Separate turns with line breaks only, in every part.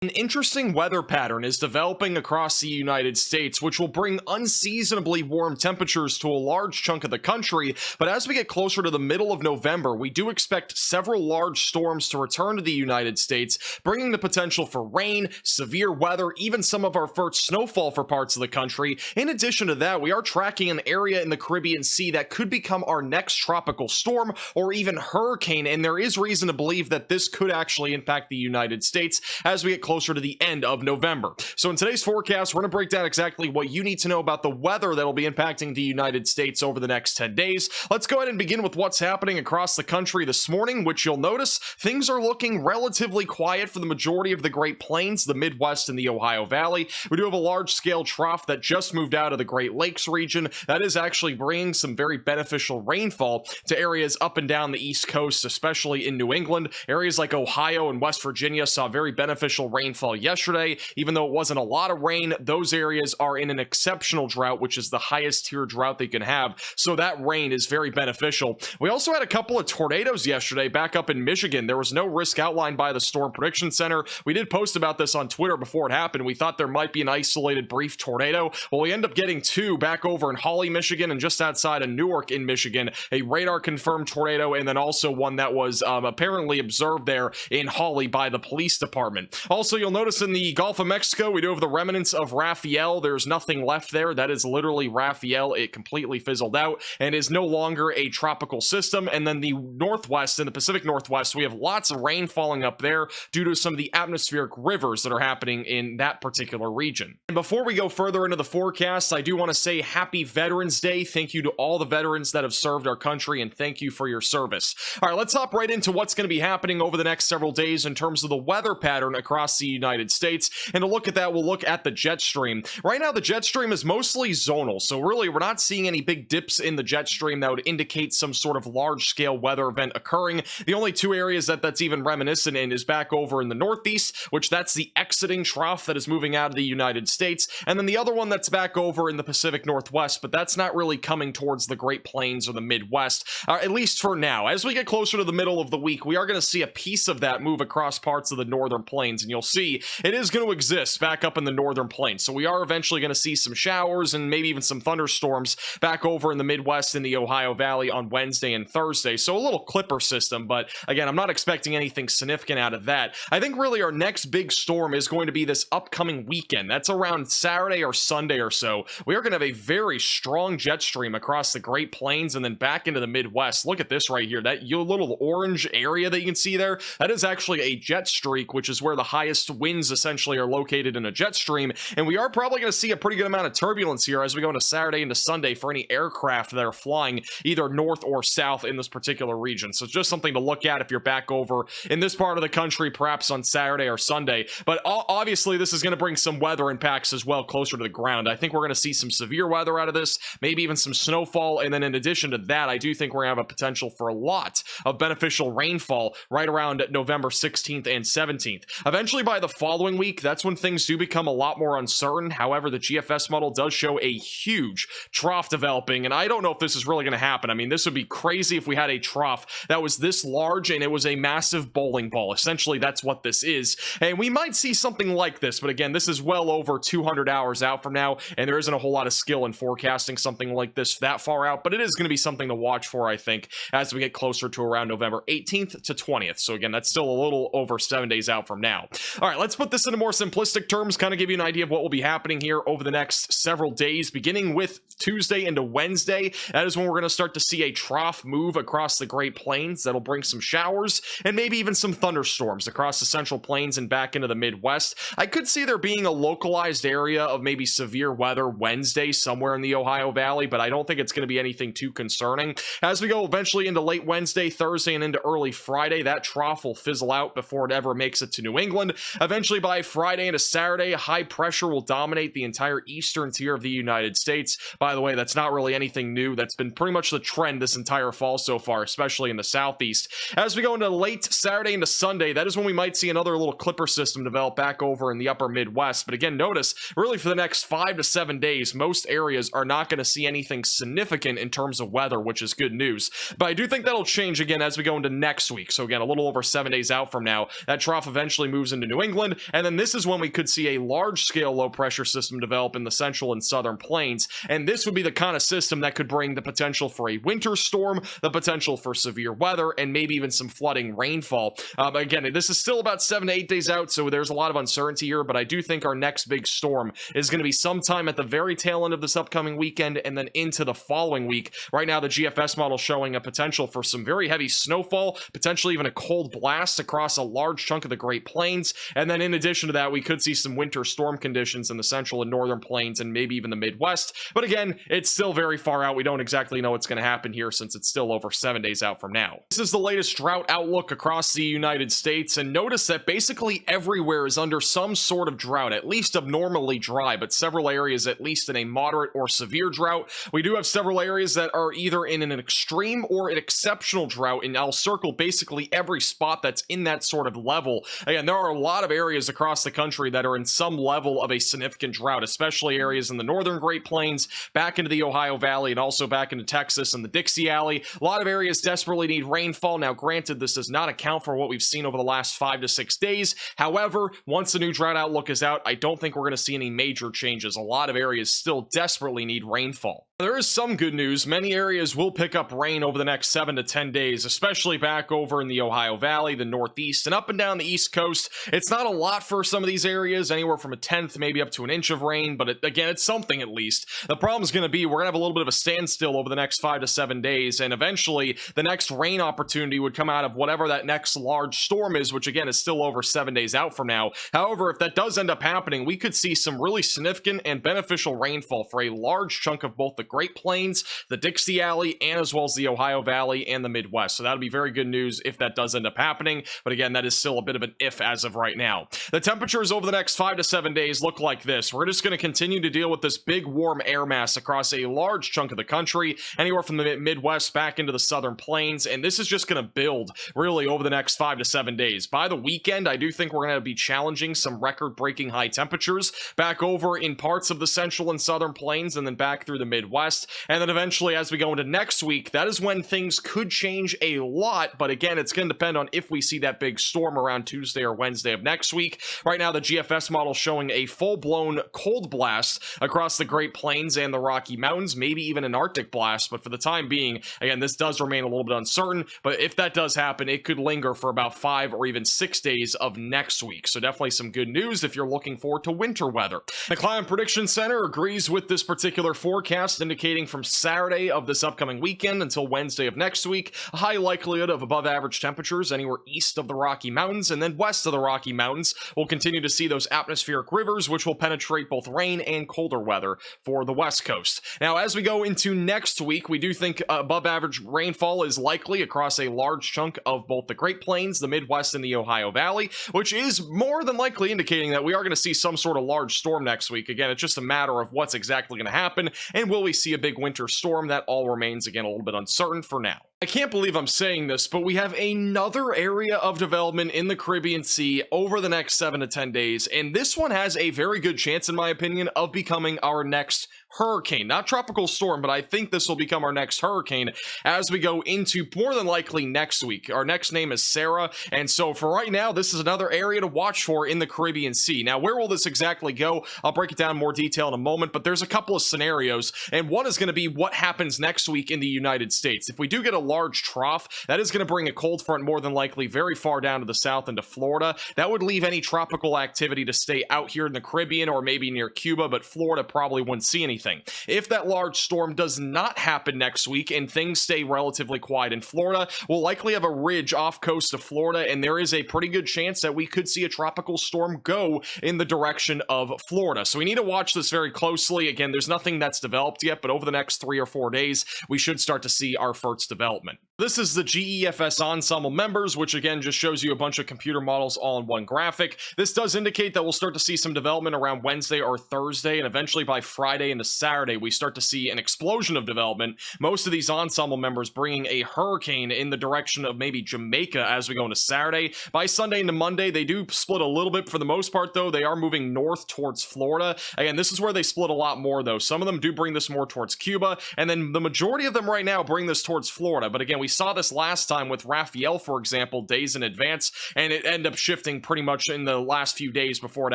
An interesting weather pattern is developing across the United States, which will bring unseasonably warm temperatures to a large chunk of the country. But as we get closer to the middle of November, we do expect several large storms to return to the United States, bringing the potential for rain, severe weather, even some of our first snowfall for parts of the country. In addition to that, we are tracking an area in the Caribbean Sea that could become our next tropical storm or even hurricane, and there is reason to believe that this could actually impact the United States as we get closer to the end of November. So in today's forecast, we're going to break down exactly what you need to know about the weather that will be impacting the United States over the next 10 days. Let's go ahead and begin with what's happening across the country this morning, which you'll notice things are looking relatively quiet for the majority of the Great Plains, the Midwest, and the Ohio Valley. We do have a large-scale trough that just moved out of the Great Lakes region that is actually bringing some very beneficial rainfall to areas up and down the East Coast, especially in New England. Areas like Ohio and West Virginia saw very beneficial rainfall yesterday. Even though it wasn't a lot of rain, those areas are in an exceptional drought, which is the highest tier drought they can have. So that rain is very beneficial. We also had a couple of tornadoes yesterday back up in Michigan. There was no risk outlined by the Storm Prediction Center. We did post about this on Twitter before it happened. We thought there might be an isolated brief tornado. Well, we end up getting two back over in Hawley, Michigan, and just outside of Newark in Michigan, a radar confirmed tornado, and then also one that was apparently observed there in Hawley by the police department. Also, you'll notice in the Gulf of Mexico, we do have the remnants of Rafael. There's nothing left there. That is literally Rafael. It completely fizzled out and is no longer a tropical system. And then the Northwest, in the Pacific Northwest, we have lots of rain falling up there due to some of the atmospheric rivers that are happening in that particular region. And before we go further into the forecast, I do want to say Happy Veterans Day. Thank you to all the veterans that have served our country, and thank you for your service. All right, let's hop right into what's going to be happening over the next several days in terms of the weather pattern across the United States. And to look at that, we'll look at the jet stream. Right now, the jet stream is mostly zonal, so really we're not seeing any big dips in the jet stream that would indicate some sort of large-scale weather event occurring. The only two areas that's even reminiscent in is back over in the Northeast, which that's the exiting trough that is moving out of the United States, and then the other one that's back over in the Pacific Northwest, but that's not really coming towards the Great Plains or the Midwest, at least for now. As we get closer to the middle of the week, we are going to see a piece of that move across parts of the northern plains, and you'll see it is going to exist back up in the northern plains. So we are eventually going to see some showers and maybe even some thunderstorms back over in the Midwest in the Ohio Valley on Wednesday and Thursday. So a little clipper system, but again, I'm not expecting anything significant out of that. I think really our next big storm is going to be this upcoming weekend. That's around Saturday or Sunday or so. We are going to have a very strong jet stream across the Great Plains and then back into the Midwest. Look at this right here. That little orange area that you can see there, that is actually a jet streak, which is where the highest winds essentially are located in a jet stream. And we are probably going to see a pretty good amount of turbulence here as we go into Saturday into Sunday for any aircraft that are flying either north or south in this particular region. So it's just something to look at if you're back over in this part of the country, perhaps on Saturday or Sunday. But obviously, this is going to bring some weather impacts as well closer to the ground. I think we're going to see some severe weather out of this, maybe even some snowfall. And then in addition to that, I do think we're going to have a potential for a lot of beneficial rainfall right around November 16th and 17th. Eventually, by the following week, that's when things do become a lot more uncertain. However, the GFS model does show a huge trough developing, and I don't know if this is really going to happen. I mean, this would be crazy if we had a trough that was this large and it was a massive bowling ball. Essentially, that's what this is. And we might see something like this, but again, this is well over 200 hours out from now, and there isn't a whole lot of skill in forecasting something like this that far out, but it is going to be something to watch for, I think, as we get closer to around November 18th to 20th. So again, that's still a little over 7 days out from now. All right, let's put this into more simplistic terms, kind of give you an idea of what will be happening here over the next several days, beginning with Tuesday into Wednesday. That is when we're going to start to see a trough move across the Great Plains. That'll bring some showers and maybe even some thunderstorms across the Central Plains and back into the Midwest. I could see there being a localized area of maybe severe weather Wednesday somewhere in the Ohio Valley, but I don't think it's going to be anything too concerning. As we go eventually into late Wednesday, Thursday, and into early Friday, that trough will fizzle out before it ever makes it to New England. Eventually by Friday into Saturday, high pressure will dominate the entire eastern tier of the United States. By the way, that's not really anything new. That's been pretty much the trend this entire fall so far, especially in the southeast. As we go into late Saturday into Sunday, that is when we might see another little clipper system develop back over in the upper Midwest. But again, notice, really for the next 5 to 7 days, most areas are not going to see anything significant in terms of weather, which is good news. But I do think that'll change again as we go into next week. So again, a little over 7 days out from now, that trough eventually moves into New England, and then this is when we could see a large-scale low-pressure system develop in the central and southern plains, and this would be the kind of system that could bring the potential for a winter storm, the potential for severe weather, and maybe even some flooding rainfall. Again, this is still about 7 to 8 days out, so there's a lot of uncertainty here, but I do think our next big storm is going to be sometime at the very tail end of this upcoming weekend and then into the following week. Right now, the GFS model showing a potential for some very heavy snowfall, potentially even a cold blast across a large chunk of the Great Plains, and then in addition to that, we could see some winter storm conditions in the central and northern plains and maybe even the Midwest. But again, it's still very far out. We don't exactly know what's going to happen here since it's still over 7 days out from now. This is the latest drought outlook across the United States, and notice that basically everywhere is under some sort of drought, at least abnormally dry, but several areas at least in a moderate or severe drought. We do have several areas that are either in an extreme or an exceptional drought, and I'll circle basically every spot that's in that sort of level. Again, there are a lot of areas across the country that are in some level of a significant drought, especially areas in the northern Great Plains, back into the Ohio Valley, and also back into Texas and the Dixie Alley. A lot of areas desperately need rainfall. Now, granted, this does not account for what we've seen over the last 5 to 6 days. However, once the new drought outlook is out, I don't think we're going to see any major changes. A lot of areas still desperately need rainfall. There is some good news. Many areas will pick up rain over the next 7 to 10 days, especially back over in the Ohio Valley, the Northeast, and up and down the East Coast. It's not a lot for some of these areas, anywhere from a tenth, maybe up to an inch of rain, but again, it's something at least. The problem is going to be we're going to have a little bit of a standstill over the next 5 to 7 days, and eventually the next rain opportunity would come out of whatever that next large storm is, which again is still over 7 days out from now. However, if that does end up happening, we could see some really significant and beneficial rainfall for a large chunk of both the Great Plains, the Dixie Alley, and as well as the Ohio Valley and the Midwest. So that'll be very good news if that does end up happening. But again, that is still a bit of an if as of right now. The temperatures over the next 5 to 7 days look like this. We're just going to continue to deal with this big warm air mass across a large chunk of the country, anywhere from the Midwest back into the southern plains. And this is just going to build really over the next 5 to 7 days. By the weekend, I do think we're going to be challenging some record-breaking high temperatures back over in parts of the central and southern plains and then back through the Midwest. And then eventually, as we go into next week, that is when things could change a lot. But again, it's going to depend on if we see that big storm around Tuesday or Wednesday of next week. Right now, the GFS model showing a full-blown cold blast across the Great Plains and the Rocky Mountains, maybe even an Arctic blast. But for the time being, again, this does remain a little bit uncertain. But if that does happen, it could linger for about 5 or even 6 days of next week. So definitely some good news if you're looking forward to winter weather. The Climate Prediction Center agrees with this particular forecast, indicating from Saturday of this upcoming weekend until Wednesday of next week, a high likelihood of above average temperatures anywhere east of the Rocky Mountains, and then west of the Rocky Mountains, we'll continue to see those atmospheric rivers, which will penetrate both rain and colder weather for the West Coast. Now, as we go into next week, we do think above average rainfall is likely across a large chunk of both the Great Plains, the Midwest, and the Ohio Valley, which is more than likely indicating that we are going to see some sort of large storm next week. Again, it's just a matter of what's exactly going to happen, and will we see a big winter storm? That all remains, again, a little bit uncertain for now. I can't believe I'm saying this, but we have another area of development in the Caribbean Sea over the next 7 to 10 days, and this one has a very good chance, in my opinion, of becoming our next hurricane. Not tropical storm, but I think this will become our next hurricane as we go into more than likely next week. Our next name is Sarah, and so for right now, this is another area to watch for in the Caribbean Sea. Now, where will this exactly go? I'll break it down in more detail in a moment, but there's a couple of scenarios, and one is going to be what happens next week in the United States. If we do get a large trough, that is going to bring a cold front more than likely very far down to the south into Florida. That would leave any tropical activity to stay out here in the Caribbean or maybe near Cuba, but Florida probably wouldn't see anything. If that large storm does not happen next week and things stay relatively quiet in Florida, we'll likely have a ridge off coast of Florida, and there is a pretty good chance that we could see a tropical storm go in the direction of Florida. So we need to watch this very closely. Again, there's nothing that's developed yet, but over the next 3 or 4 days, we should start to see our first development. This is the GEFS ensemble members, which again just shows you a bunch of computer models all in one graphic. This does indicate that we'll start to see some development around Wednesday or Thursday, and eventually by Friday into Saturday, we start to see an explosion of development. Most of these ensemble members bringing a hurricane in the direction of maybe Jamaica as we go into Saturday. By Sunday into Monday, they do split a little bit. For the most part, though, they are moving north towards Florida. Again, this is where they split a lot more, though. Some of them do bring this more towards Cuba, and then the majority of them right now bring this towards Florida. But again, we saw this last time with Rafael, for example, days in advance, and it ended up shifting pretty much in the last few days before it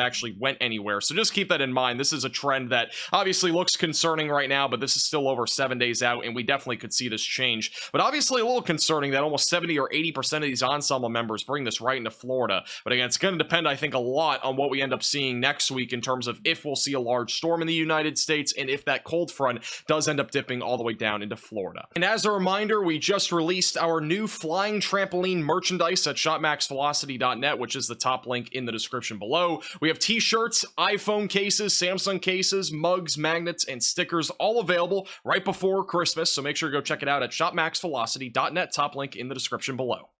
actually went anywhere. So just keep that in mind. This is a trend that obviously looks concerning right now, but this is still over 7 days out, and we definitely could see this change. But obviously a little concerning that almost 70 or 80% of these ensemble members bring this right into Florida. But again, it's going to depend, I think, a lot on what we end up seeing next week in terms of if we'll see a large storm in the United States and if that cold front does end up dipping all the way down into Florida. And as a reminder, we just released our new flying trampoline merchandise at shopmaxvelocity.net, which is the top link in the description below. We have t-shirts, iPhone cases, Samsung cases, mugs, magnets, and stickers all available right before Christmas, so make sure to go check it out at shopmaxvelocity.net, top link in the description below.